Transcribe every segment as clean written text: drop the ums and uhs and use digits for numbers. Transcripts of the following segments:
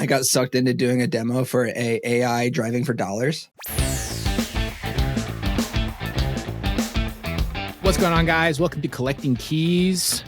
I got sucked into doing a demo for a AI driving for dollars. What's going on, guys? Welcome to Collecting Keys.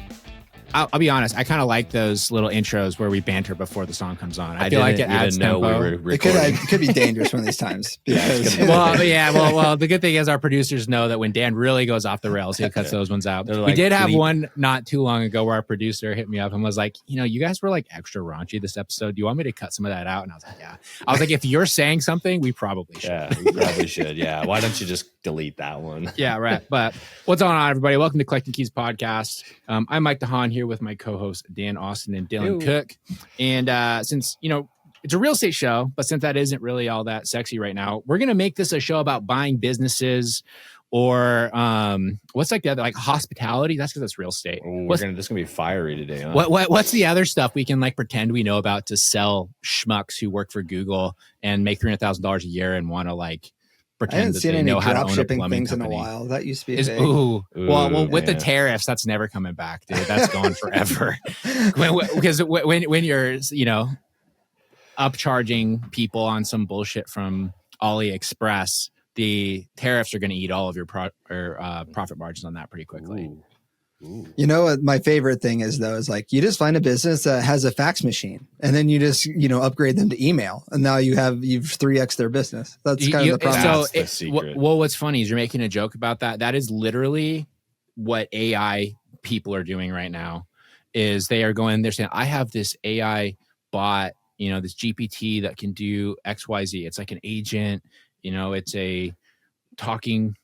I'll be honest. I kind of like those little intros where we banter before the song comes on. I feel like it adds tempo. It could be dangerous one of these times. Because well, the good thing is our producers know that when Dan really goes off the rails, he cuts those ones out. We did have one not too long ago where our producer hit me up and was like, you guys were like extra raunchy this episode. Do you want me to cut some of that out? And I was like, yeah. I was like, if you're saying something, we probably should. Yeah, we probably should. Yeah. Why don't you just delete that one? Yeah, right. But what's going on, everybody? Welcome to Collecting Keys podcast. I'm Mike DeHaan here with my co-hosts Dan Austin and Dylan Cook. And since, it's a real estate show, but since that isn't really all that sexy right now, we're going to make this a show about buying businesses or what's like the other, like hospitality. That's because it's real estate. This is going to be fiery today. Huh? What's the other stuff we can like pretend we know about to sell schmucks who work for Google and make $300,000 a year and want to like pretend that they know how to own a plumbing company. In a while. That used to be big. Well, with the tariffs, that's never coming back, dude. That's gone forever. Because when you're, upcharging people on some bullshit from AliExpress, the tariffs are going to eat all of your profit margins on that pretty quickly. Ooh. You know what my favorite thing is though, is like you just find a business that has a fax machine and then you just, upgrade them to email and now you've 3x their business. That's kind of the problem. So what's funny is you're making a joke about that. That is literally what AI people are doing right now is they're saying, I have this AI bot, this GPT that can do XYZ. It's like an agent, it's a talking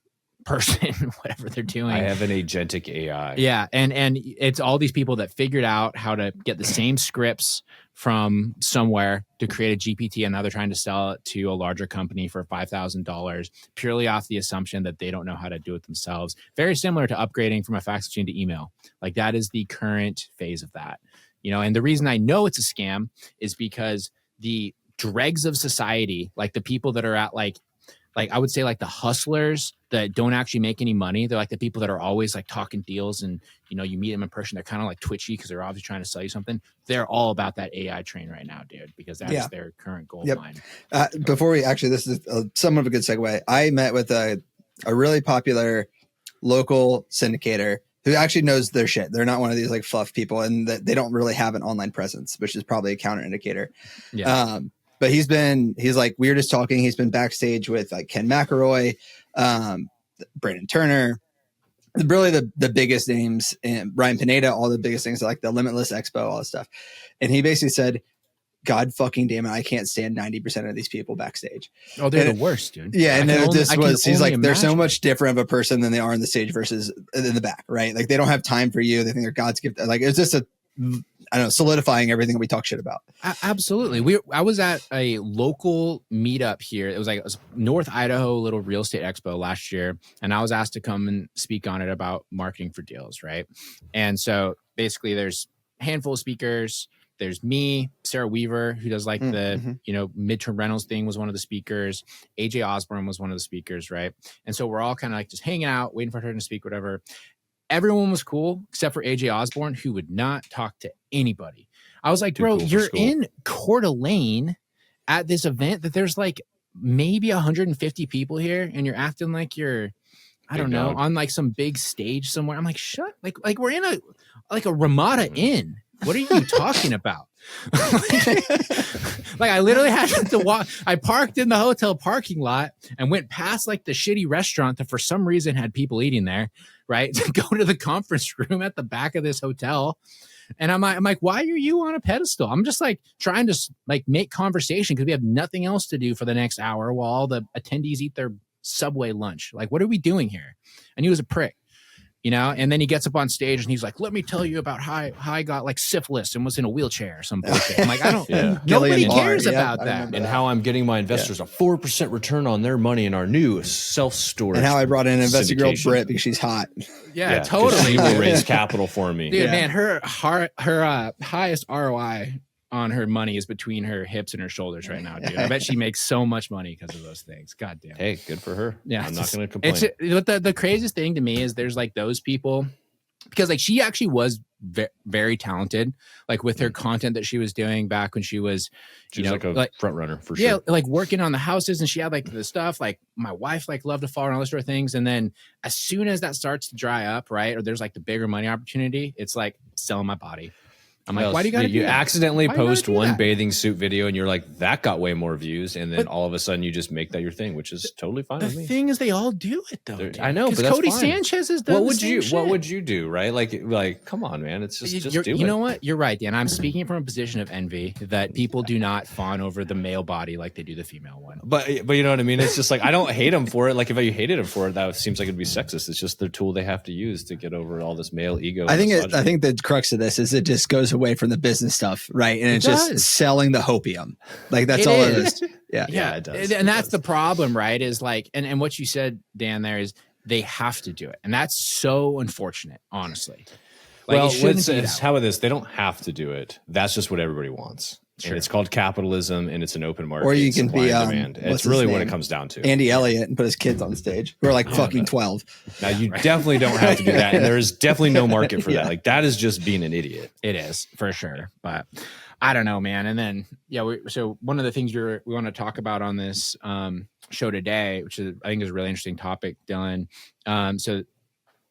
person, whatever they're doing. I have an agentic AI. Yeah. And it's all these people that figured out how to get the same scripts from somewhere to create a GPT, and now they're trying to sell it to a larger company for $5,000 purely off the assumption that they don't know how to do it themselves. Very similar to upgrading from a fax machine to email. Like that is the current phase of that. And the reason I know it's a scam is because the dregs of society, like the people that are at like I would say like the hustlers that don't actually make any money. They're like the people that are always like talking deals and, you meet them in person. They're kind of like twitchy because they're obviously trying to sell you something. They're all about that AI train right now, dude, because that is their current gold mine. Before this is somewhat of a good segue. I met with a really popular local syndicator who actually knows their shit. They're not one of these like fluff people and they don't really have an online presence, which is probably a counter indicator. Yeah. But he's like, we were just talking. He's been backstage with like Ken McElroy, Brandon Turner, really the biggest names, and Ryan Pineda, all the biggest things like the Limitless Expo, all this stuff. And he basically said, God fucking damn it, I can't stand 90% of these people backstage. Oh, they're the worst, dude. Yeah, and he's like, they're so much different of a person than they are on the stage versus in the back, right? Like they don't have time for you. They think they're God's gift. Like it's just solidifying everything that we talk shit about. Absolutely. I was at a local meetup here. It was North Idaho little real estate expo last year. And I was asked to come and speak on it about marketing for deals. Right. And so basically there's a handful of speakers. There's me, Sarah Weaver, who does like the, midterm rentals thing, was one of the speakers. AJ Osborne was one of the speakers. Right. And so we're all kind of like just hanging out, waiting for her to speak, whatever. Everyone was cool except for AJ Osborne, who would not talk to anybody. I was like, bro, you're in Coeur d'Alene at this event that there's like maybe 150 people here and you're acting like you're, I don't know, on like some big stage somewhere. I'm like, shut, like we're in a Ramada Inn. What are you talking about? Like I literally had to walk. I parked in the hotel parking lot and went past like the shitty restaurant that for some reason had people eating there, right? To go to the conference room at the back of this hotel. And I'm like, why are you on a pedestal? I'm just like trying to like make conversation because we have nothing else to do for the next hour while all the attendees eat their Subway lunch. Like, what are we doing here? And he was a prick. And then he gets up on stage and he's like, let me tell you about how I got like syphilis and was in a wheelchair or some bullshit. I'm like, nobody cares about that. And how I'm getting my investors a 4% return on their money in our new self-storage. And how I brought in an investor girl, Britt, because she's hot. Yeah, totally. She will raise capital for me. Dude, man, her highest ROI on her money is between her hips and her shoulders right now, dude. I bet she makes so much money because of those things. God damn. Hey, good for her. Yeah, I'm not going to complain. The craziest thing to me is there's like those people because like she actually was very talented, like with her content that she was doing back when she was, She was like a front runner for sure. Yeah, like working on the houses, and she had like the stuff. Like my wife like loved to follow and all those sort of things. And then as soon as that starts to dry up, right, or there's like the bigger money opportunity, it's like selling my body. I'm like, why do you got to do You that? accidentally Why you gotta post do one that? bathing suit video and you're like, that got way more views. And then all of a sudden you just make that your thing, which is totally fine The with me. thing is, they all do it though. dude. I know, but that's Cody fine. Sanchez has done What would you do, right? Like, come on, man. It's just do it. You know what? You're right, Dan. I'm speaking from a position of envy that people do not fawn over the male body like they do the female one. But you know what I mean? It's just like, I don't hate them for it. Like if you hated them for it, that seems like it'd be sexist. It's just their tool they have to use to get over all this male ego. I think the crux of this is it just goes away from the business stuff, right? And it's just selling the hopium. Like that's all it is. Yeah, it does. And that's the problem, right? Is like, and what you said, Dan, there is they have to do it. And that's so unfortunate, honestly. Like, well, how about this? They don't have to do it. That's just what everybody wants. Sure. And it's called capitalism, and it's an open market. Or you can be demand. It's really what it comes down to. Andy Elliott and put his kids on stage who are like fucking 12. Now you definitely don't have to do that, and there is definitely no market for that. Like that is just being an idiot. It is for sure, but I don't know, man. And then so one of the things we want to talk about on this show today, which is I think is a really interesting topic, Dylan. So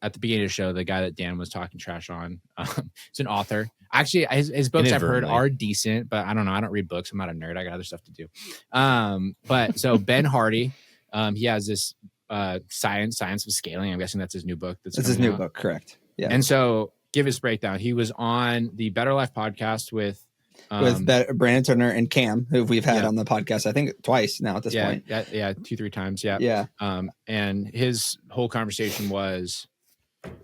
at the beginning of the show, the guy that Dan was talking trash on, is an author. Actually, his books I've heard are decent, but I don't know. I don't read books. I'm not a nerd. I got other stuff to do. But so Ben Hardy, he has this Science of Scaling. I'm guessing that's his new book. That's his new book, correct? Yeah. And so give his breakdown. He was on the Better Life podcast with Brandon Turner and Cam, who we've had on the podcast, I think twice now at this point. Yeah, 2-3 times. Yeah. Yeah. And his whole conversation was.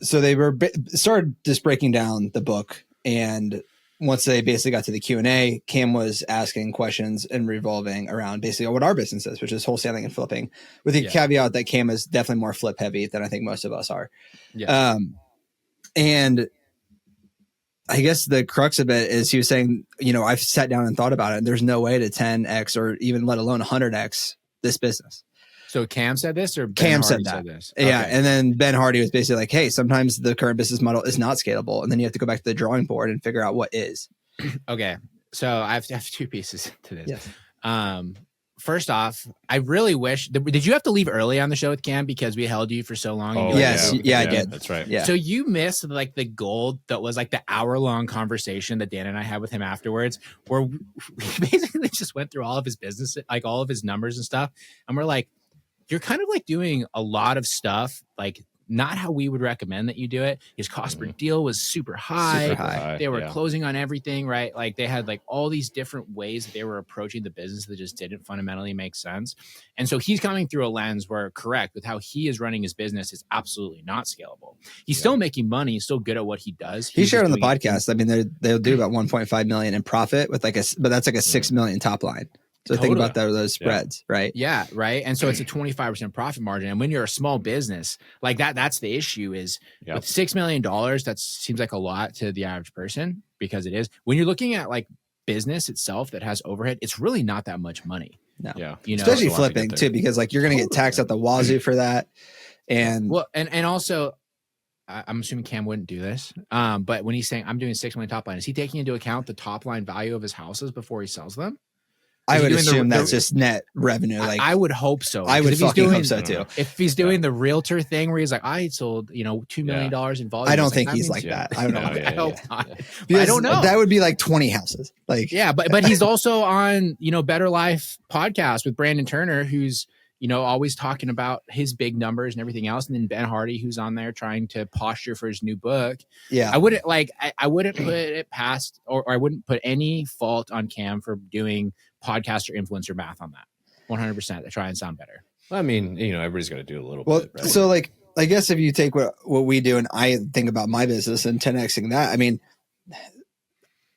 So they were started just breaking down the book. And once they basically got to the Q&A, Cam was asking questions and revolving around basically what our business is, which is wholesaling and flipping, with the caveat that Cam is definitely more flip heavy than I think most of us are. Yeah. And I guess the crux of it is he was saying, I've sat down and thought about it, and there's no way to 10x or even let alone 100x this business. So Cam said this, or Cam said this? Yeah. Okay. And then Ben Hardy was basically like, hey, sometimes the current business model is not scalable. And then you have to go back to the drawing board and figure out what is. Okay. So I have two pieces to this. Yes. First off, I really wish. Did you have to leave early on the show with Cam because we held you for so long? Oh, yes. Yeah, I did. That's right. Yeah. So you missed like the gold that was like the hour-long conversation that Dan and I had with him afterwards, where we basically just went through all of his business, like all of his numbers and stuff. And we're like, you're kind of like doing a lot of stuff, like not how we would recommend that you do it. His cost per deal was super high. They were closing on everything, right? Like they had like all these different ways that they were approaching the business that just didn't fundamentally make sense. And so he's coming through a lens where, correct, with how he is running his business, is absolutely not scalable. He's still making money. He's still good at what he does. He shared on the podcast. I mean, they'll do about 1.5 million in profit with but that's like a 6 million top line. So think about those spreads, right? Yeah, right. And so it's a 25% profit margin. And when you're a small business, like that's the issue is with $6 million, that seems like a lot to the average person, because it is. When you're looking at like business itself that has overhead, it's really not that much money. No. Yeah. Especially flipping too, because like you're going to get taxed at the wazoo for that. And also, I'm assuming Cam wouldn't do this. But when he's saying I'm doing 6 million top line, is he taking into account the top line value of his houses before he sells them? I would assume that's just net revenue. Like I would hope so. I would fucking hope so too. If he's doing the realtor thing where he's like, I sold, $2 million in volume. I don't think he's like that. I don't know. I hope not. I don't know. That would be like 20 houses. Like, but he's also on, Better Life podcast with Brandon Turner, who's, always talking about his big numbers and everything else. And then Ben Hardy, who's on there trying to posture for his new book. Yeah. I wouldn't put it past, or I wouldn't put any fault on Cam for doing podcast or influencer math on that. 100% to try and sound better. Well, I mean, everybody's got to do a little bit. Right? So like, I guess if you take what we do and I think about my business and 10xing that, I mean,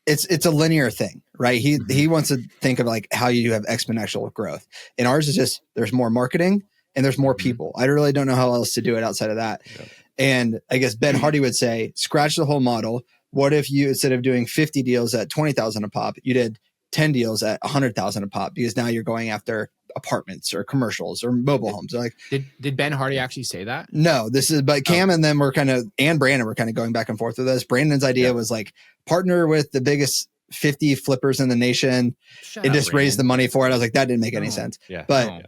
it's a linear thing, right? He wants to think of like how you have exponential growth, and ours is just there's more marketing and there's more people. I really don't know how else to do it outside of that. Yeah. And I guess Ben Hardy would say, scratch the whole model. What if you, instead of doing 50 deals at 20,000 a pop, you did 10 deals at 100,000 a pop because now you're going after apartments or commercials or mobile homes. They're like, did Ben Hardy actually say that? no, but Cam and them were and Brandon were kind of going back and forth with this. Brandon's idea was like partner with the biggest 50 flippers in the nation and just raise the money for it. I was like, that didn't make any sense. Yeah. But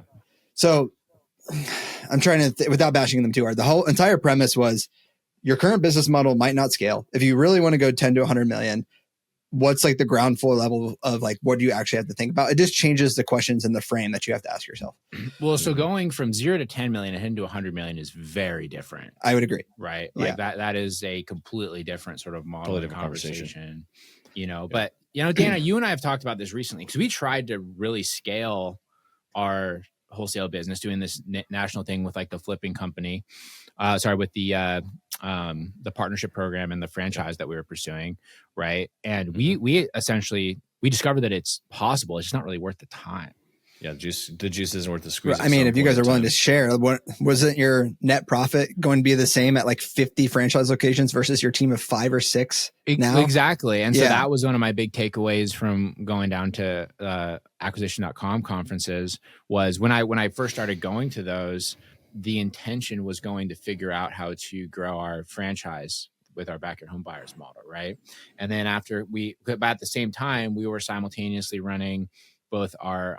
so I'm trying to, without bashing them too hard, the whole entire premise was your current business model might not scale. If you really want to go 10 to 100 million, what's like the ground floor level of like, what do you actually have to think about? It just changes the questions in the frame that you have to ask yourself. Well, so going from 0 to 10 million and heading to 100 million is very different. I would agree. Right. Like that is a completely different sort of model Totally of different conversation, you know, but you know, Dana, you and I have talked about this recently because we tried to really scale our wholesale business doing this national thing with like the flipping company, with the partnership program and the franchise that we were pursuing. Right. And we essentially, we discovered that it's possible. It's just not really worth the time. Yeah, the juice isn't worth the squeeze. I mean, if you guys are willing to share, wasn't your net profit going to be the same at like 50 franchise locations versus your team of 5 or 6 now? Exactly. And so that was one of my big takeaways from going down to acquisition.com conferences was when I first started going to those, the intention was going to figure out how to grow our franchise with our backyard home buyers model, right? And then but at the same time, we were simultaneously running both our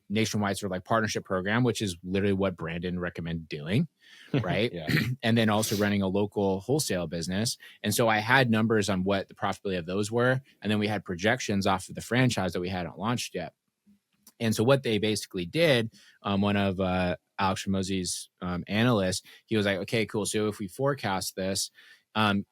nationwide sort of like partnership program, which is literally what Brandon recommended doing, right? And then also running a local wholesale business. And so I had numbers on what the profitability of those were. And then we had projections off of the franchise that we hadn't launched yet. And so what they basically did, one of Alex Ramosey's analysts, he was like, okay, cool. So if we forecast this,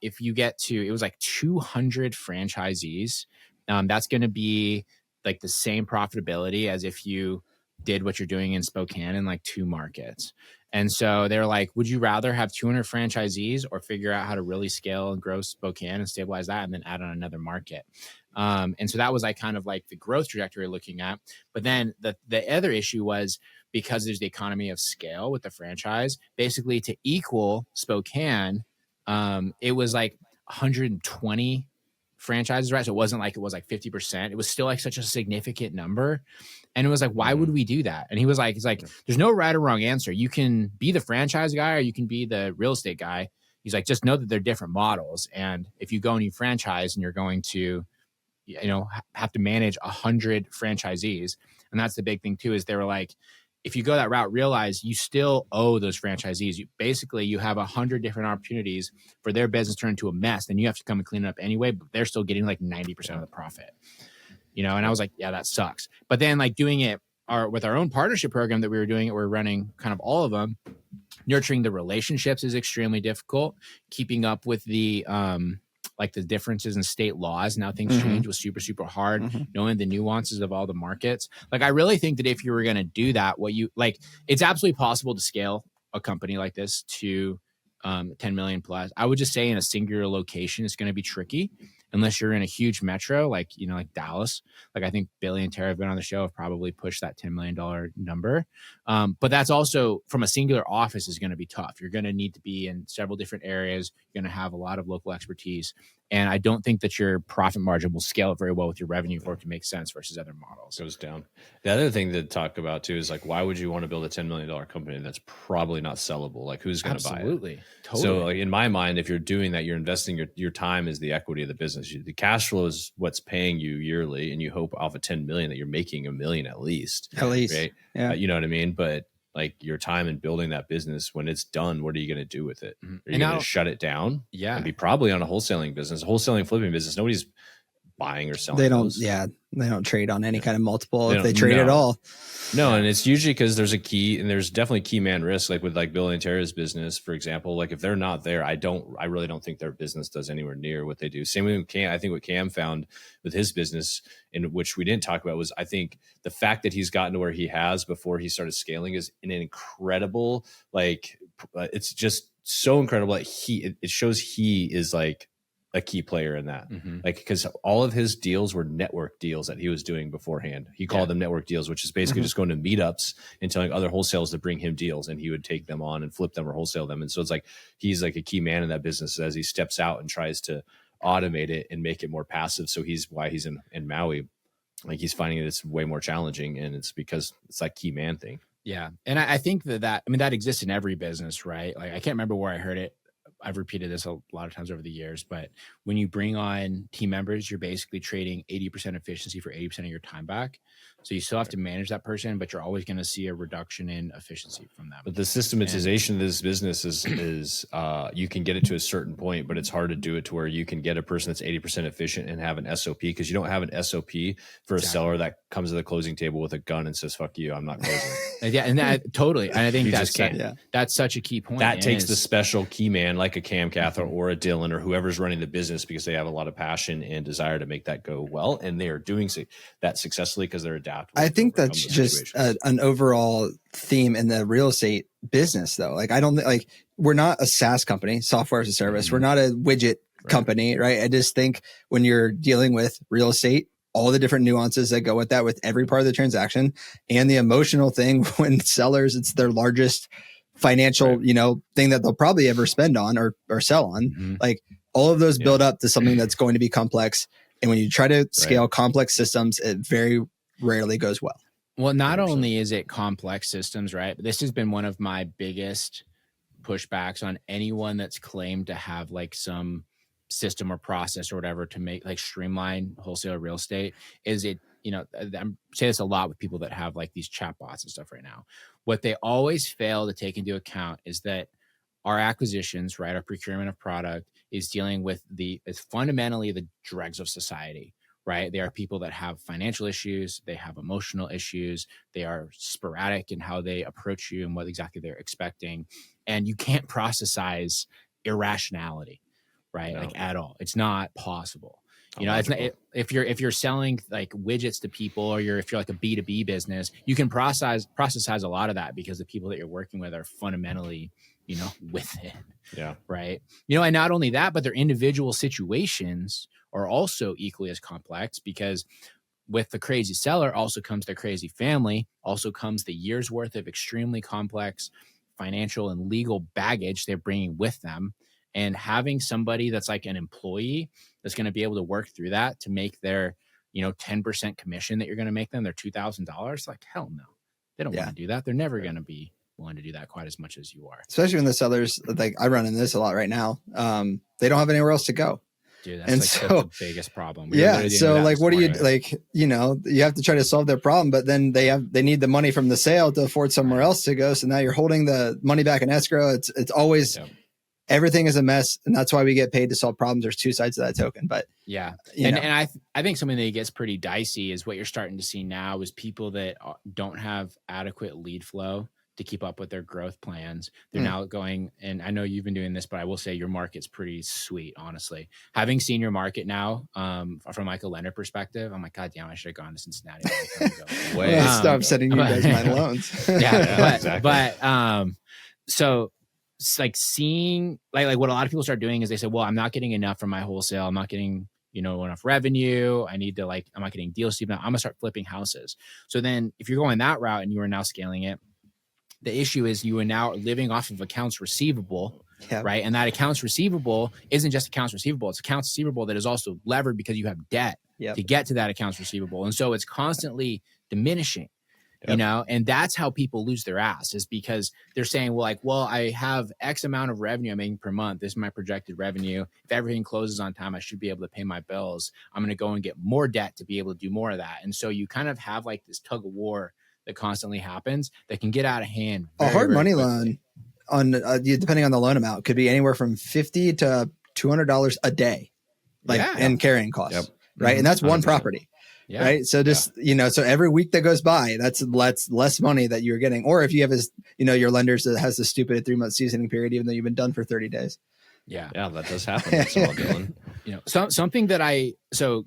if you get to, it was like 200 franchisees, that's going to be like the same profitability as if you did what you're doing in Spokane in like 2 markets. And so they're like, would you rather have 200 franchisees or figure out how to really scale and grow Spokane and stabilize that and then add on another market? And so that was like kind of like the growth trajectory we're looking at. But then the other issue was because there's the economy of scale with the franchise, basically to equal Spokane, it was like 120 franchises, right? So it wasn't like it was like 50%. It was still like such a significant number. And it was like, why would we do that? And he's like, there's no right or wrong answer. You can be the franchise guy or you can be the real estate guy. He's like, just know that they're different models. And if you go and you franchise and you're going to, you know, have to manage 100 franchisees. And that's the big thing too, is they were like, if you go that route, realize you still owe those franchisees. You have 100 different opportunities for their business to turn into a mess. Then you have to come and clean it up anyway, but they're still getting like 90% of the profit, you know? And I was like, yeah, that sucks. But then like doing it with our own partnership program that we were doing, we're running kind of all of them. Nurturing the relationships is extremely difficult. Keeping up with the, like the differences in state laws, now things change, was super, super hard. Knowing the nuances of all the markets. Like, I really think that if you were going to do that, it's absolutely possible to scale a company like this to 10 million plus. I would just say in a singular location, it's going to be tricky unless you're in a huge metro, like Dallas. Like I think Billy and Tara have been on the show, have probably pushed that $10 million number. But that's also from a singular office is going to be tough. You're going to need to be in several different areas. You're going to have a lot of local expertise. And I don't think that your profit margin will scale it very well with your revenue for it to make sense versus other models. Goes down. The other thing to talk about too is like, why would you want to build a $10 million company that's probably not sellable? Like, who's going to buy it? Absolutely. Totally. So like in my mind, if you're doing that, you're investing your time is the equity of the business. The cash flow is what's paying you yearly, and you hope off of 10 million that you're making $1 million at least. Right? Yeah. You know what I mean? But like your time in building that business, when it's done, what are you going to do with it? Are you going to shut it down? Yeah. And be probably on a wholesaling business, wholesaling flipping business. Nobody's buying or selling. They don't. those. Yeah, they don't trade on any kind of multiple if they trade at all. No, and it's usually because there's a key, and there's definitely key man risk. Like with like Bill and Tara's business, for example. Like if they're not there, I really don't think their business does anywhere near what they do. Same with Cam. I think what Cam found with his business, in which we didn't talk about, was I think the fact that he's gotten to where he has before he started scaling is an incredible. Like it's just so incredible that it shows he is like a key player in that. Like, because all of his deals were network deals that he was doing beforehand. He called them network deals, which is basically just going to meetups and telling other wholesalers to bring him deals, and he would take them on and flip them or wholesale them. And so it's like, he's like a key man in that business as he steps out and tries to automate it and make it more passive. So why he's in Maui. like he's finding it's way more challenging, and it's because it's like key man thing. Yeah. And I think that exists in every business, right? Like I can't remember where I heard it. I've repeated this a lot of times over the years, but when you bring on team members, you're basically trading 80% efficiency for 80% of your time back. So you still have to manage that person, but you're always going to see a reduction in efficiency from them. But the systematization of this business is you can get it to a certain point, but it's hard to do it to where you can get a person that's 80% efficient and have an SOP, because you don't have an SOP for a seller that comes to the closing table with a gun and says, "Fuck you, I'm not closing." Yeah, and that totally. And I think that's that's such a key point. That takes the special key man like a Cam Cathar or a Dylan or whoever's running the business, because they have a lot of passion and desire to make that go well, and they are doing that successfully because they're adaptable. I think that's just an overall theme in the real estate business, though. Like, I don't like, we're not a SaaS company, software as a service. We're not a widget company, right? I just think when you're dealing with real estate, all the different nuances that go with that, with every part of the transaction, and the emotional thing when sellers, it's their largest financial, thing that they'll probably ever spend on or sell on. Like, all of those build up to something that's going to be complex. And when you try to scale complex systems, it very rarely goes well. Well, not 100%. Only is it complex systems, right? But this has been one of my biggest pushbacks on anyone that's claimed to have like some system or process or whatever to make like streamline wholesale real estate. Is it, I'm saying this a lot with people that have like these chatbots and stuff right now. What they always fail to take into account is that our acquisitions, right, our procurement of product is dealing with it's fundamentally the dregs of society. Right. They are people that have financial issues. They have emotional issues. They are sporadic in how they approach you and what exactly they're expecting. And you can't processize irrationality, right? No. Like at all. It's not possible. It's not, if you're selling like widgets to people, or if you're like a B2B business, you can processize a lot of that because the people that you're working with are fundamentally, with it. Yeah. Right. And not only that, but their individual situations are also equally as complex, because with the crazy seller also comes their crazy family, also comes the year's worth of extremely complex financial and legal baggage they're bringing with them. And having somebody that's like an employee that's going to be able to work through that to make their, 10% commission that you're going to make them, their $2,000, like, hell no, they don't want to do that. They're never going to be willing to do that quite as much as you are. Especially when the sellers, like I run into this a lot right now. They don't have anywhere else to go. Dude, that's like the biggest problem. So like, what do you like? You have to try to solve their problem, but then they need the money from the sale to afford somewhere else to go. So now you're holding the money back in escrow. It's always everything is a mess, and that's why we get paid to solve problems. There's two sides to that token, but and I think something that gets pretty dicey is what you're starting to see now is people that don't have adequate lead flow to keep up with their growth plans. They're now going, and I know you've been doing this, but I will say your market's pretty sweet, honestly. Having seen your market now, from like a lender perspective, I'm like, God damn, I should have gone to Cincinnati. Stop sending you guys my loans. So it's like seeing like what a lot of people start doing is they say, well, I'm not getting enough from my wholesale. I'm not getting enough revenue. I need to I'm not getting deals. I'm going to start flipping houses. So then if you're going that route and you are now scaling it, the issue is you are now living off of accounts receivable, right? And that accounts receivable isn't just accounts receivable. It's accounts receivable that is also levered because you have debt to get to that accounts receivable. And so it's constantly diminishing, and that's how people lose their ass, is because they're saying, well, I have X amount of revenue I'm making per month. This is my projected revenue. If everything closes on time, I should be able to pay my bills. I'm going to go and get more debt to be able to do more of that. And so you kind of have like this tug of war that constantly happens that can get out of hand. A hard money loan on depending on the loan amount could be anywhere from $50 to $200 a day, and carrying costs, right? And that's one 100%. Property, right? So just so every week that goes by, that's less money that you're getting. Or if you have your lenders that has the stupid 3-month seasoning period, even though you've been done for 30 days. Yeah, that does happen. That's all, Dylan. Something that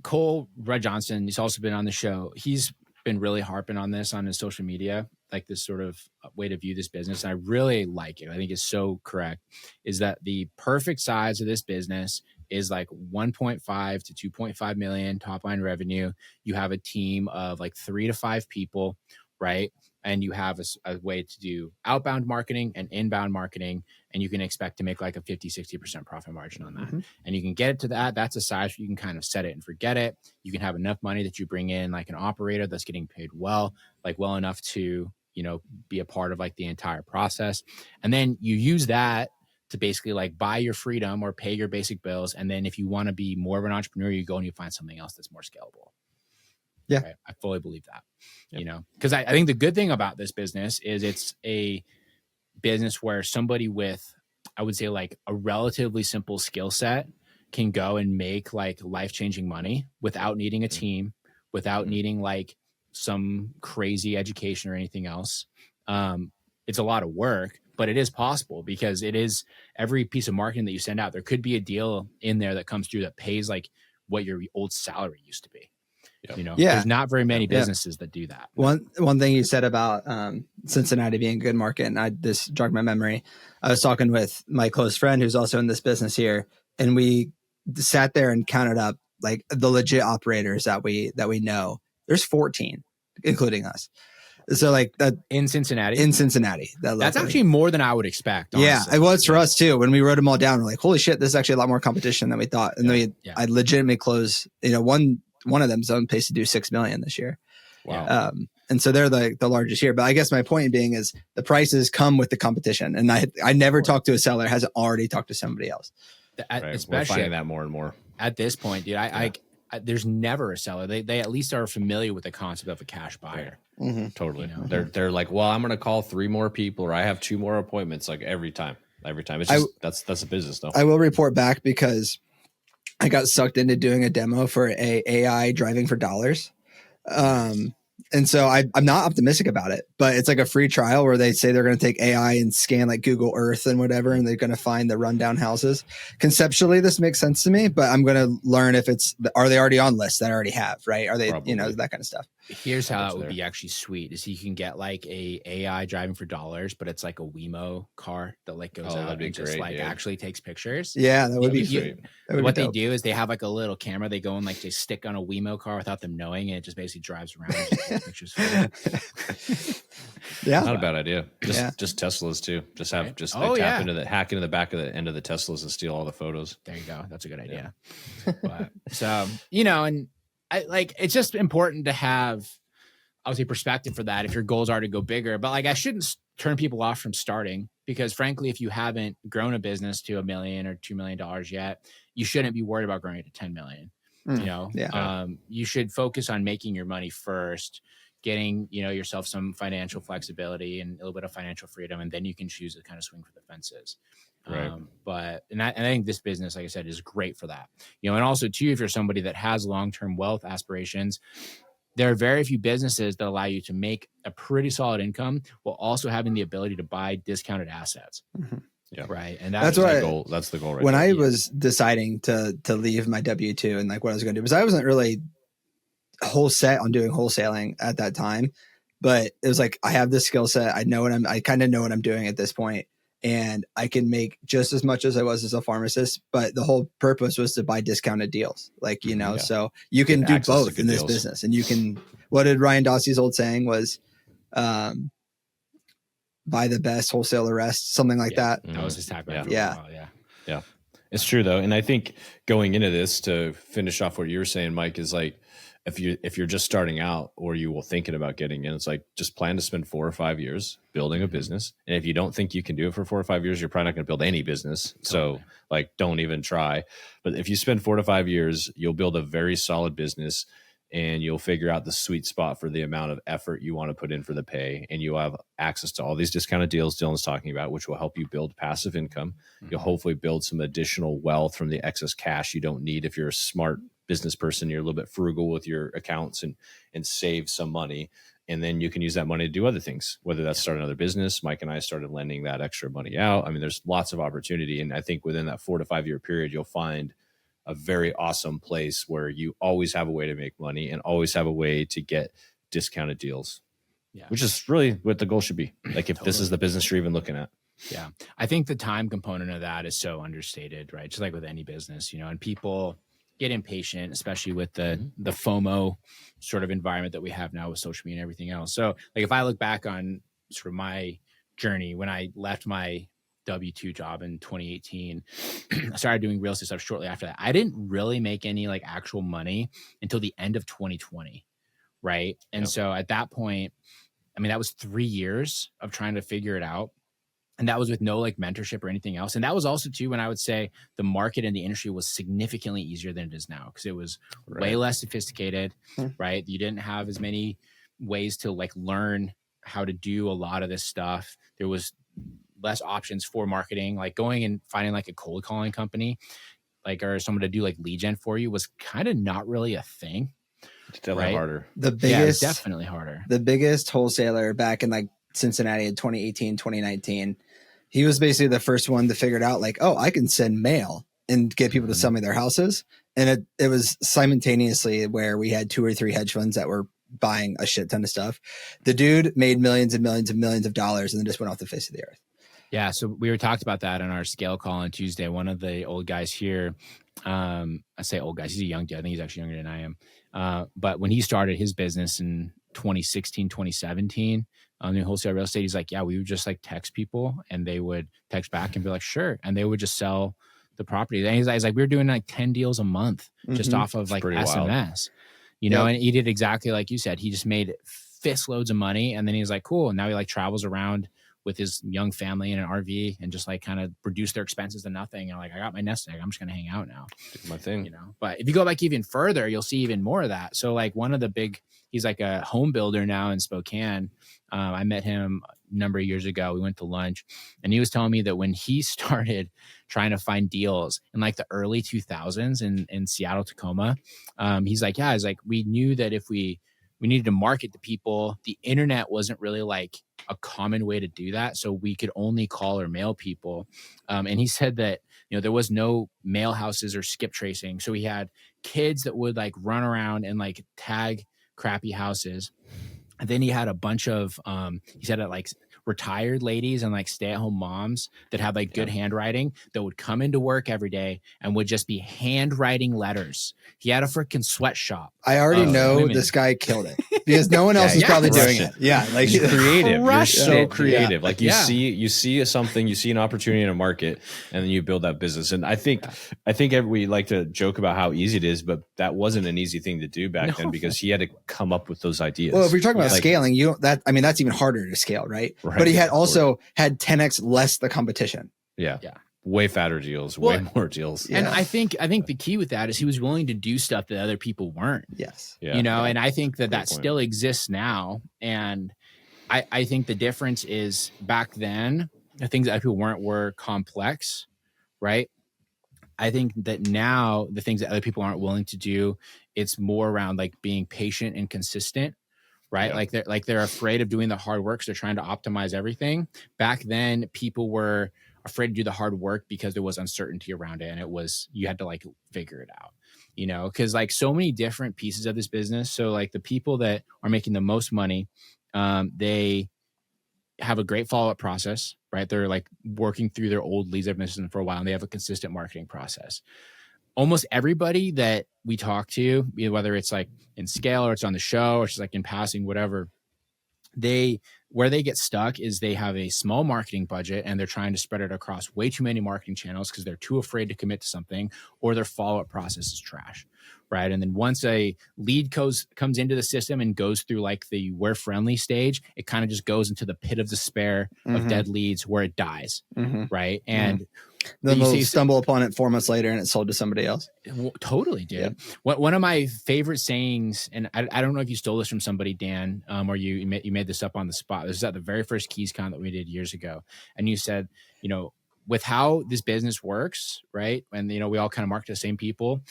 Cole Rudd Johnson, he's also been on the show. He's been really harping on this on his social media, like this sort of way to view this business. And I really like it. I think it's so correct, is that the perfect size of this business is like 1.5 to 2.5 million top line revenue. You have a team of like 3 to 5 people, right? and you have a way to do outbound marketing and inbound marketing, and you can expect to make like a 50-60% profit margin on that. Mm-hmm. And you can get it to that. That's a size where you can kind of set it and forget it. You can have enough money that you bring in like an operator that's getting paid well enough to, be a part of like the entire process. And then you use that to basically like buy your freedom or pay your basic bills. And then if you want to be more of an entrepreneur, you go and you find something else that's more scalable. Yeah. Right? I fully believe that, because I think the good thing about this business is it's a business where somebody with, I would say, like a relatively simple skill set can go and make like life-changing money without needing a team, without needing like some crazy education or anything else. It's a lot of work, but it is possible because it is every piece of marketing that you send out. There could be a deal in there that comes through that pays like what your old salary used to be. There's not very many businesses that do that. One thing you said about Cincinnati being a good market, and this jogged my memory. I was talking with my close friend who's also in this business here, and we sat there and counted up like the legit operators that we know. There's 14, including us. So like that in Cincinnati, that's actually more than I would expect. Honestly. Yeah, it was for us too. When we wrote them all down, we're like, holy shit, this is actually a lot more competition than we thought. And I legitimately closed, one of them's on pace to do 6 million this year. Wow. And so they're the largest here. But I guess my point being is the prices come with the competition. And I never talked to a seller that hasn't already talked to somebody else. Especially we're finding that more and more at this point, dude. I there's never a seller. They at least are familiar with the concept of a cash buyer. Mm-hmm. Totally. They're like, well, I'm going to call 3 more people, or I have 2 more appointments. Like every time. It's just that's a business though. I will report back because I got sucked into doing a demo for a AI driving for dollars. And so I'm not optimistic about it, but it's like a free trial where they say they're going to take AI and scan like Google Earth and whatever, and they're going to find the rundown houses. Conceptually, this makes sense to me, but I'm going to learn if are they already on lists that I already have, right? Are they, Probably. That kind of stuff. Here's how it would be actually sweet is you can get like a AI driving for dollars, but it's like a Wemo car that like goes out and just like actually takes pictures. Yeah, that would be sweet. What they do is they have like a little camera. They go and like just stick on a Wemo car without them knowing, and it just basically drives around and just takes pictures for them. Yeah, not a bad idea. Just Teslas too. Just have hack into the back of the end of the Teslas and steal all the photos. There you go. That's a good idea. But, so and I like it's just important to have obviously perspective for that if your goals are to go bigger. But like I shouldn't turn people off from starting because frankly, if you haven't grown a business to $1 million or $2 million yet, you shouldn't be worried about growing it to 10 million. You should focus on making your money first, getting yourself some financial flexibility and a little bit of financial freedom, and then you can choose to kind of swing for the fences. Right. I think this business, like I said, is great for that. And also too, if you're somebody that has long-term wealth aspirations, there are very few businesses that allow you to make a pretty solid income while also having the ability to buy discounted assets. Mm-hmm. Yeah. Right. And that's the goal. That's the goal. Right when there. I was deciding to leave my W-2 and like what I was going to do, because I wasn't really whole set on doing wholesaling at that time, but it was like, I have this skill set. I kind of know what I'm doing at this point, and I can make just as much as I was as a pharmacist, but the whole purpose was to buy discounted deals. Like, so you can do both in this business, and you can, what did Ryan Dossey's old saying was, buy the best, wholesale the rest, something like that. That was his tagline. Yeah. It's true though. And I think going into this, to finish off what you were saying, Mike, is like, if you're just starting out or you were thinking about getting in, it's like, just plan to spend 4 or 5 years building a business. And if you don't think you can do it for 4 or 5 years, you're probably not going to build any business. Totally. So like, don't even try. But if you spend 4 to 5 years, you'll build a very solid business, and you'll figure out the sweet spot for the amount of effort you want to put in for the pay. And you'll have access to all these discounted deals Dylan's talking about, which will help you build passive income. Mm-hmm. You'll hopefully build some additional wealth from the excess cash you don't need. If you're a smart business person, you're a little bit frugal with your accounts and save some money. And then you can use that money to do other things, whether that's start another business. Mike and I started lending that extra money out. I mean, there's lots of opportunity. And I think within that 4 to 5 year period, you'll find a very awesome place where you always have a way to make money and always have a way to get discounted deals, which is really what the goal should be. Like if this is the business you're even looking at. Yeah. I think the time component of that is so understated, right? Just like with any business, and people get impatient, especially with the FOMO sort of environment that we have now with social media and everything else. So like if I look back on sort of my journey when I left my W-2 job in 2018, I started doing real estate stuff shortly after that. I didn't really make any like actual money until the end of 2020. Right. And so at that point, I mean, that was 3 years of trying to figure it out. And that was with no like mentorship or anything else. And that was also too, when I would say the market and the industry was significantly easier than it is now, because it was way less sophisticated, right? You didn't have as many ways to like learn how to do a lot of this stuff. There was less options for marketing, like going and finding like a cold calling company, like, or someone to do like lead gen for you was kind of not really a thing. It's definitely harder. The biggest, definitely harder. The biggest wholesaler back in like Cincinnati in 2018, 2019, he was basically the first one to figure it out. Like, oh, I can send mail and get people to sell me their houses. And it was simultaneously where we had 2 or 3 hedge funds that were buying a shit ton of stuff. The dude made millions and millions and millions of dollars and then just went off the face of the earth. Yeah. So we were talked about that on our scale call on Tuesday. One of the old guys here, I say old guys, he's a young dude. I think he's actually younger than I am. But when he started his business in 2016, 2017, in wholesale real estate, he's like, yeah, we would just like text people and they would text back and be like, sure. And they would just sell the property. And he's like, we were doing like 10 deals a month just off of like SMS, you know, and he did exactly like you said. He just made fist loads of money. And then he was like, cool. And now he like travels around with his young family in an RV and just like kind of reduce their expenses to nothing. And like, I got my nest egg. I'm just going to hang out now. Do my thing. You know, but if you go back even further, you'll see even more of that. So like one of the big, he's like a home builder now in Spokane. I met him a number of years ago. We went to lunch and he was telling me that when he started trying to find deals in like the early 2000s in Seattle, Tacoma, he's like, yeah, he's like, we knew that if we needed to market to people, the internet wasn't really like a common way to do that. So we could only call or mail people. And he said that, you know, there was no mail houses or skip tracing. So he had kids that would like run around and like tag crappy houses. And then he had a bunch of, he said it like retired ladies and like stay-at-home moms that had like good handwriting that would come into work every day and would just be handwriting letters. He had a freaking sweatshop. I already know this guy killed it because no one else is probably doing it. Yeah, like he's creative. You're so it. creative. Like you see something, you see an opportunity in a market, and then you build that business. And I think we like to joke about how easy it is, but that wasn't an easy thing to do back then because he had to come up with those ideas. Well, if you're talking about scaling, that's even harder to scale, right? But he had also had 10x less the competition. Yeah. Way fatter deals, way more deals. And I think the key with that is he was willing to do stuff that other people weren't. Yes. Yeah. You know, and I think that still exists now. And I think the difference is back then, the things that other people weren't were complex, right? I think that now the things that other people aren't willing to do, it's more around like being patient and consistent. Right. Yeah. Like they're afraid of doing the hard work. So they're trying to optimize everything. Back then, people were afraid to do the hard work because there was uncertainty around it. And you had to like figure it out, you know, because like so many different pieces of this business. So like the people that are making the most money, they have a great follow-up process, right? They're like working through their old leads they've been missing for a while and they have a consistent marketing process. Almost everybody that we talk to, whether it's like in scale or it's on the show or it's like in passing, whatever, where they get stuck is they have a small marketing budget and they're trying to spread it across way too many marketing channels because they're too afraid to commit to something, or their follow-up process is trash, right? And then once a lead comes into the system and goes through like the we're friendly stage, it kind of just goes into the pit of despair of dead leads where it dies, right? And then they'll stumble upon it 4 months later and it's sold to somebody else. Totally, dude. Yeah. One of my favorite sayings, and I don't know if you stole this from somebody, Dan, or you made this up on the spot. This is at the very first KeysCon that we did years ago. And you said, you know, with how this business works, right? And, you know, we all kind of market the same people.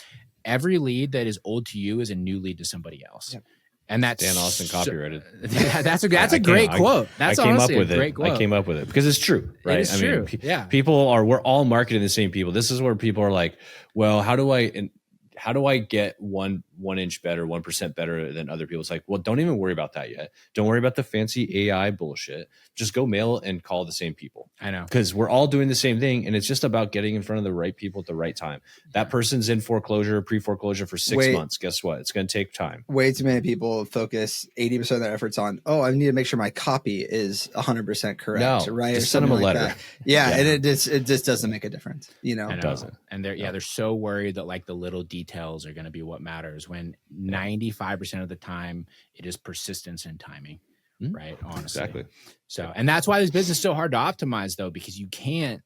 Every lead that is old to you is a new lead to somebody else. Yep. And that's Dan Austin copyrighted. That's a great quote. That's honestly a great quote. I came up with it because it's true, right? It's true. We're all marketing the same people. This is where people are like, well, how do I get one 1 inch better, 1% better than other people. It's like, well, don't even worry about that yet. Don't worry about the fancy AI bullshit. Just go mail and call the same people. I know. Because we're all doing the same thing. And it's just about getting in front of the right people at the right time. That person's in foreclosure, pre-foreclosure for 6 months. Guess what? It's going to take time. Way too many people focus 80% of their efforts on, I need to make sure my copy is 100% correct. No, right? Just send them a letter. That. Yeah. And it just doesn't make a difference. It doesn't. And they're so worried that like the little details are going to be what matters, when 95% of the time it is persistence and timing. Right. Honestly. Exactly. So, and that's why this business is so hard to optimize though, because you can't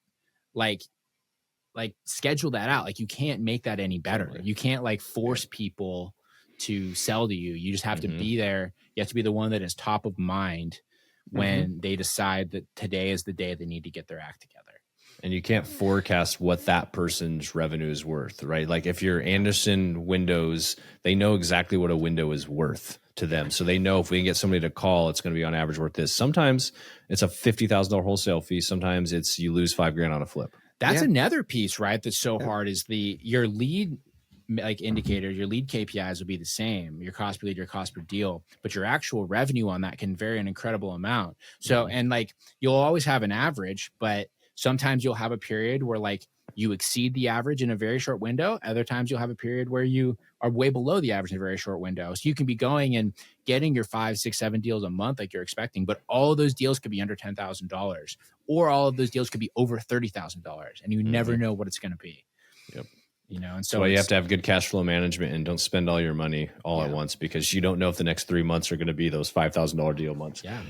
like schedule that out. Like you can't make that any better. Totally. You can't like force people to sell to you. You just have to be there. You have to be the one that is top of mind when they decide that today is the day they need to get their act together. And you can't forecast what that person's revenue is worth, right? Like if you're Anderson Windows, they know exactly what a window is worth to them. So they know if we can get somebody to call, it's going to be on average worth this. Sometimes it's a $50,000 wholesale fee. Sometimes it's you lose $5,000 on a flip. That's another piece, right? That's so hard is your lead like indicators, your lead KPIs will be the same, your cost per lead, your cost per deal, but your actual revenue on that can vary an incredible amount. So, and like you'll always have an average, but sometimes you'll have a period where like you exceed the average in a very short window. Other times you'll have a period where you are way below the average in a very short window. So you can be going and getting your 5, 6, 7 deals a month like you're expecting, but all of those deals could be under $10,000, or all of those deals could be over $30,000, and you never know what it's going to be. Yep. And so you have to have good cash flow management and don't spend all your money all at once, because you don't know if the next 3 months are going to be those $5,000 deal months. Yeah.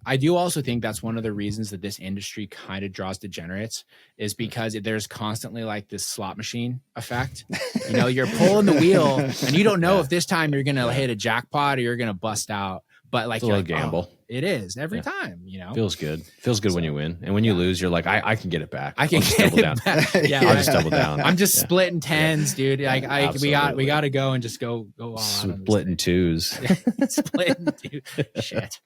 I do also think that's one of the reasons that this industry kind of draws degenerates, is because there's constantly like this slot machine effect. You're pulling the wheel and you don't know if this time you're going to hit a jackpot or you're going to bust out. But like, it's a little gamble. It is every time, Feels good. Feels good when you win. And when you lose, you're like, I can get it back. I can double down. Yeah, I'll just double down. I'm just splitting tens, dude. Like we got to go and just go all out. Splitting twos. Splitting two. Shit.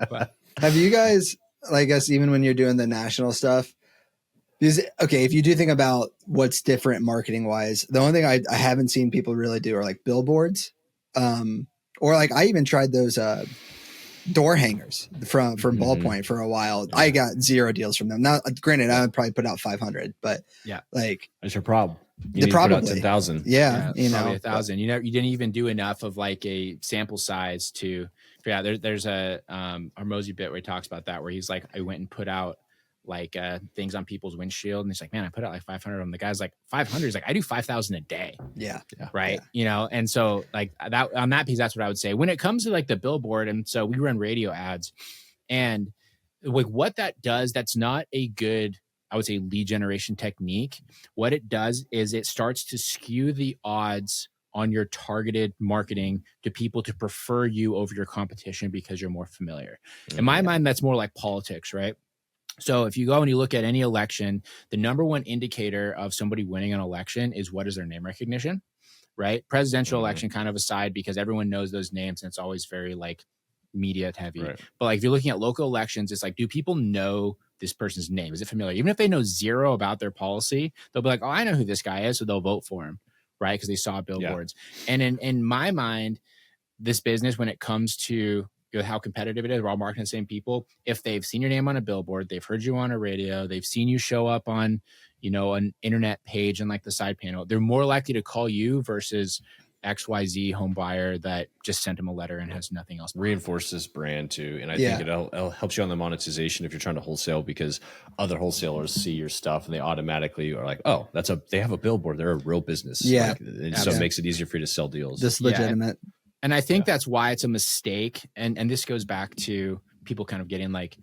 But, have you guys, I guess, even when you're doing the national stuff, because, okay, if you do think about what's different marketing wise, the only thing I haven't seen people really do are like billboards. Or like I even tried those door hangers from Ballpoint for a while. I got 0 deals from them. Now, granted, I would probably put out 500, but like that's your problem. You the problem 10,000. Yeah, probably 1,000. You didn't even do enough of like a sample size to. There's a Hormozy bit where he talks about that, where he's like, I went and put out like things on people's windshield, and he's like, man, I put out like 500 of them. The guy's like, 500. He's like, I do 5,000 a day. Yeah. Right. Yeah. And so like that on that piece, that's what I would say when it comes to like the billboard. And so we run radio ads, and like what that does, that's not a good, I would say, lead generation technique. What it does is it starts to skew the odds on your targeted marketing to people to prefer you over your competition because you're more familiar. In my mind, that's more like politics, right? So if you go and you look at any election, the number one indicator of somebody winning an election is what is their name recognition, right? Presidential election kind of aside, because everyone knows those names and it's always very like media heavy. Right. But like if you're looking at local elections, it's like, do people know this person's name? Is it familiar? Even if they know 0 about their policy, they'll be like, oh, I know who this guy is. So they'll vote for him, right? Because they saw billboards. Yeah. And in my mind, this business, when it comes to how competitive it is, we're all marketing the same people. If they've seen your name on a billboard, they've heard you on a radio, they've seen you show up on, an internet page and like the side panel, they're more likely to call you versus XYZ home buyer that just sent them a letter and has nothing else. Reinforces brand too. And I think it helps you on the monetization if you're trying to wholesale, because other wholesalers see your stuff and they automatically are like, oh, they have a billboard. They're a real business. Yeah. So it makes it easier for you to sell deals. Just legitimate. Yeah. And I think that's why it's a mistake. And this goes back to people kind of getting like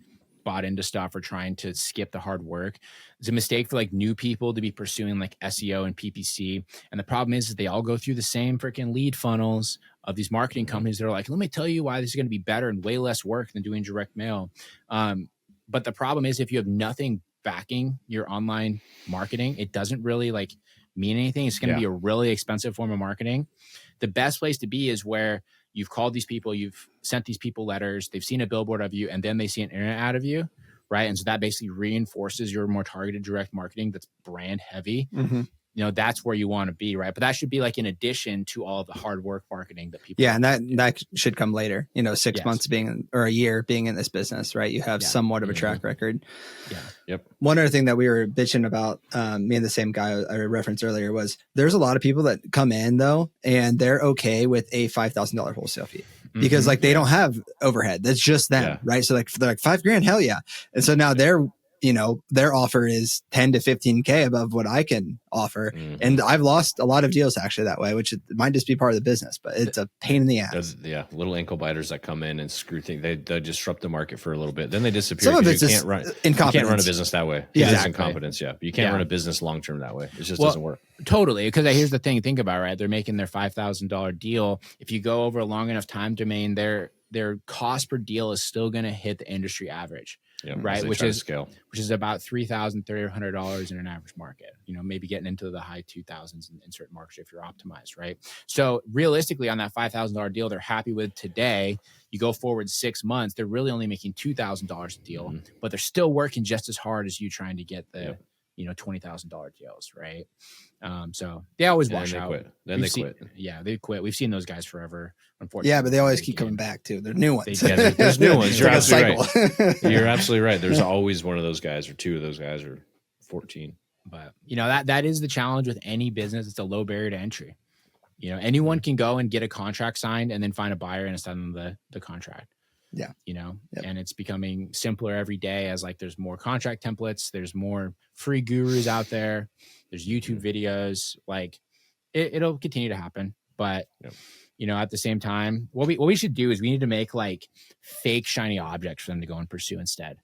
bought into stuff or trying to skip the hard work. It's a mistake for like new people to be pursuing like SEO and PPC. And the problem is they all go through the same freaking lead funnels of these marketing companies that are like, let me tell you why this is going to be better and way less work than doing direct mail. But the problem is if you have nothing backing your online marketing, it doesn't really like mean anything. It's going to be a really expensive form of marketing. The best place to be is where you've called these people, you've sent these people letters, they've seen a billboard of you, and then they see an internet ad of you, right? And so that basically reinforces your more targeted direct marketing that's brand heavy. that's where you want to be, right? But that should be like in addition to all of the hard work marketing that people. Yeah, and that should come later. 6 months or a year being in this business, right? You have somewhat of a track record. Yeah. Yep. One other thing that we were bitching about, me and the same guy I referenced earlier, was there's a lot of people that come in though, and they're okay with a $5,000 wholesale fee because like they don't have overhead. That's just them, right? So like they're like $5,000, hell yeah. And so now their offer is 10 to 15K above what I can offer. And I've lost a lot of deals actually that way, which it might just be part of the business, but it's a pain in the ass. Little ankle biters that come in and screw things. They disrupt the market for a little bit. Then they disappear. Some of it's you just incompetence. incompetence. You can't run a business that way. Yeah, It is incompetence, but you can't run a business long-term that way. It just doesn't work. Totally. Because here's the thing, think about it, right? They're making their $5,000 deal. If you go over a long enough time domain, their cost per deal is still going to hit the industry average. Right, which is about $3,300 in an average market. Maybe getting into the high 2,000s in certain markets if you're optimized, right? So realistically, on that $5,000 deal, they're happy with today. You go forward 6 months, they're really only making $2,000 a deal, but they're still working just as hard as you trying to get the $20,000 deals, right? So they always wash out. Then they quit. Yeah, they quit. We've seen those guys forever, unfortunately. Yeah, but they always keep coming back too. They're new ones. There's new ones. You're It's like a absolutely right. You're absolutely right. There's always one of those guys or two of those guys or 14. But that is the challenge with any business. It's a low barrier to entry. Anyone can go and get a contract signed and then find a buyer and send them the contract. Yeah. And it's becoming simpler every day as like there's more contract templates, there's more free gurus out there, there's YouTube videos, like it'll continue to happen. But at the same time, what we should do is we need to make like fake shiny objects for them to go and pursue instead.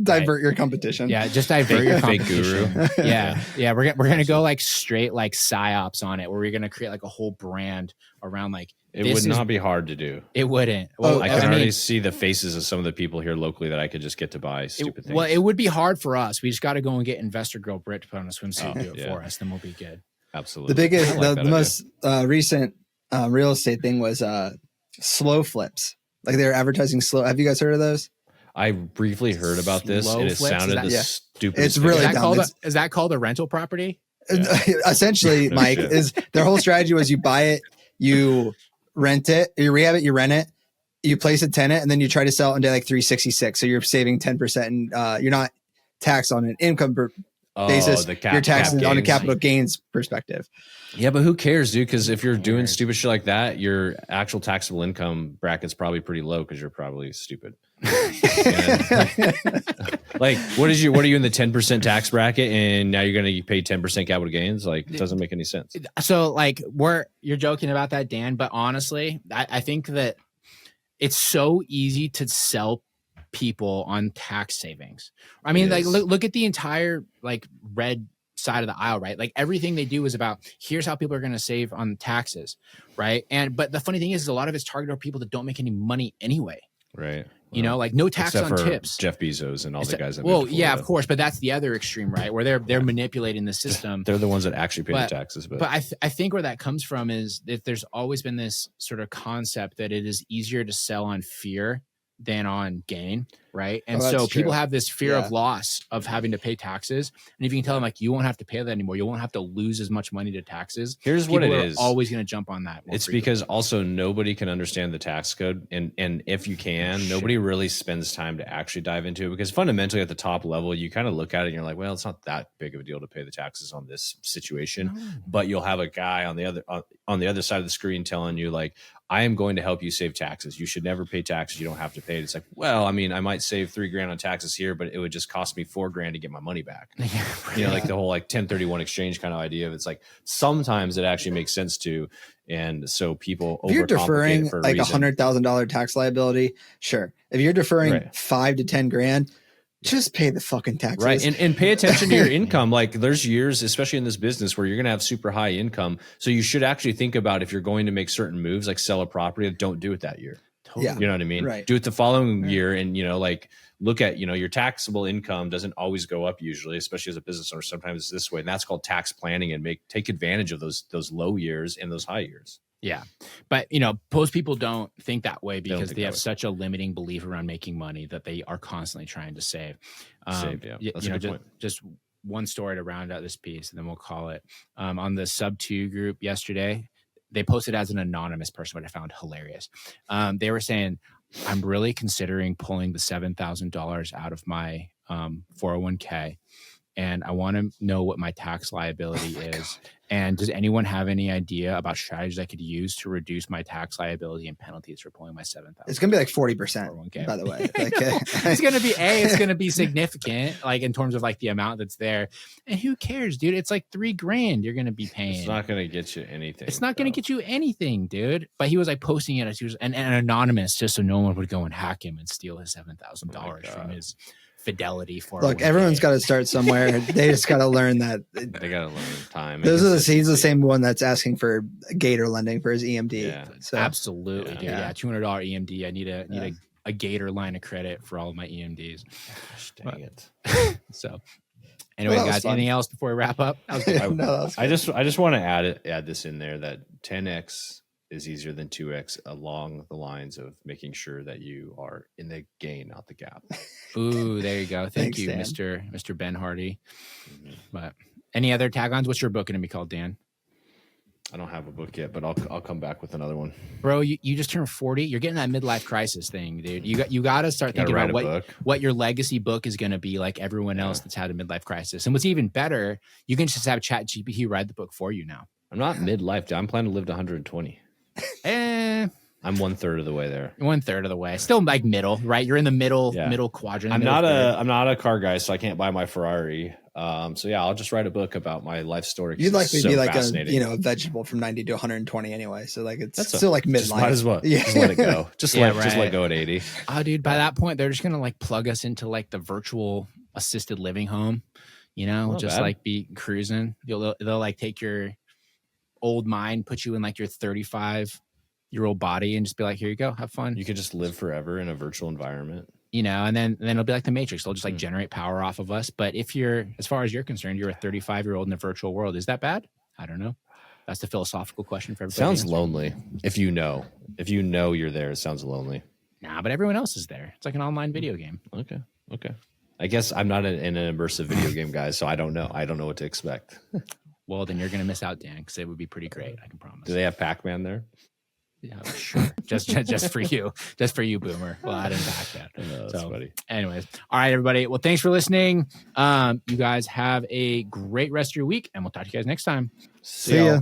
Divert your competition. Yeah, just divert your competition. Fake guru. Yeah. We're gonna go like straight like psyops on it, where we're gonna create like a whole brand around like. It would not be hard to do. It wouldn't. Well, I can already see the faces of some of the people here locally that I could just get to buy stupid things. Well, it would be hard for us. We just got to go and get investor girl Brit to put on a swimsuit and do it for us. Then we'll be good. Absolutely. The biggest, the most recent real estate thing was slow flips. Like they were advertising slow. Have you guys heard of those? I briefly heard about this, and it sounded the stupidest. It's really dumb. Is that called a rental property? Essentially, Mike, is their whole strategy was you buy it, you rent it, you rehab it, you rent it, you place a tenant, and then you try to sell it on day like 366. So you're saving 10%, and you're not taxed on an income basis. You're taxed on a capital gains perspective. Yeah, but who cares, dude? Because if you're doing stupid shit like that, your actual taxable income bracket's probably pretty low because you're probably stupid. Like, what are you in the 10% tax bracket, and now you're going to pay 10% capital gains? Like, it doesn't make any sense. So, like, you're joking about that, Dan, but honestly, I think that it's so easy to sell people on tax savings. I mean, like, look at the entire like red side of the aisle, right? Like everything they do is about here's how people are going to save on taxes, right? But the funny thing is a lot of it's targeted at people that don't make any money anyway. Right. Like no tax on tips. Jeff Bezos and all the guys that of course, but that's the other extreme, right? Where they're manipulating the system. They're the ones that actually pay the taxes. But I think where that comes from is that there's always been this sort of concept that it is easier to sell on fear than on gain, right? And so people have this fear of loss of having to pay taxes. And if you can tell them like you won't have to pay that anymore, you won't have to lose as much money to taxes. Here's what it is. Always going to jump on that. It's because also nobody can understand the tax code, and if you can, nobody really spends time to actually dive into it, because fundamentally at the top level, you kind of look at it and you're like, well, it's not that big of a deal to pay the taxes on this situation. But you'll have a guy on the other side of the screen telling you like, I am going to help you save taxes. You should never pay taxes. You don't have to pay it. It's like, well, I mean, I might save $3,000 on taxes here, but it would just cost me $4,000 to get my money back. Like the whole like 1031 exchange kind of idea. It's like sometimes it actually makes sense to, and so people if you're deferring like $100,000 tax liability, sure. If you're deferring $5,000 to $10,000. Just pay the fucking taxes. Right. And pay attention to your income. Like there's years, especially in this business, where you're going to have super high income. So you should actually think about if you're going to make certain moves, like sell a property, don't do it that year. Yeah. You know what I mean? Right. Do it the following year. And, like look at, your taxable income doesn't always go up usually, especially as a business owner. Sometimes it's this way. And that's called tax planning, and take advantage of those low years and those high years. Yeah. But, most people don't think that way because they have such a limiting belief around making money that they are constantly trying to save. That's a good point. Just one story to round out this piece, and then we'll call it. On the sub 2 group yesterday, they posted as an anonymous person, what I found hilarious. They were saying, I'm really considering pulling the $7,000 out of my 401k. And I want to know what my tax liability is. God. And does anyone have any idea about strategies I could use to reduce my tax liability and penalties for pulling my $7,000? It's going to be like 40%, by the way. Like, it's going to be significant, like in terms of like the amount that's there. And who cares, dude? It's like $3,000 you're going to be paying. It's not going to get you anything. It's not going to get you anything, dude. But he was like posting it as he was and anonymous, just so no one would go and hack him and steal his $7,000 from his Fidelity for. Look, everyone's got to start somewhere. They just got to learn that. They got to learn time. He's the same one that's asking for Gator lending for his EMD. Yeah, so, absolutely, dude. Yeah, $200 EMD. I need a Gator line of credit for all of my EMDs. Gosh, dang it. So, anyway, guys, anything else before we wrap up? I just want to add this in there that 10x is easier than 2x along the lines of making sure that you are in the gain, not the gap. Ooh, there you go. Thanks, you, Dan. Mr. Ben Hardy. Mm-hmm. But any other tag-ons? What's your book going to be called, Dan? I don't have a book yet, but I'll come back with another one. Bro, you just turned 40. You're getting that midlife crisis thing, dude. You got to start thinking about what your legacy book is going to be like everyone else that's had a midlife crisis. And what's even better, you can just have ChatGPT write the book for you now. I'm not midlife. I'm planning to live to 120. I'm 1/3 of the way there. 1/3 of the way. Still like middle, right? You're in the middle quadrant. I'm not a car guy, so I can't buy my Ferrari. So yeah, I'll just write a book about my life story. You'd likely be like a vegetable from 90 to 120 anyway. So like it's still like midlife. Might as well. Just let it go. Just let go at 80. Oh, dude, by that point they're just gonna like plug us into like the virtual assisted living home. Like be cruising. They'll like take your old mind, put you in like your 35-year-old body and just be like, here you go, have fun. You could just live forever in a virtual environment, and then it'll be like the Matrix. They'll just like generate power off of us. But if as far as you're concerned, you're a 35-year-old in a virtual world. Is that bad? I don't know. That's the philosophical question for everybody. Sounds lonely. If you know you're there, it sounds lonely. Nah, but everyone else is there. It's like an online video game. Okay. I guess I'm not in an immersive video game guy, so I don't know. I don't know what to expect. Well, then you're going to miss out, Dan, because it would be pretty great. I can promise. Do they have Pac-Man there? Yeah, sure. just for you, Boomer. Well, I didn't back that. That's funny. Anyways, all right, everybody. Well, thanks for listening. You guys have a great rest of your week, and we'll talk to you guys next time. See ya.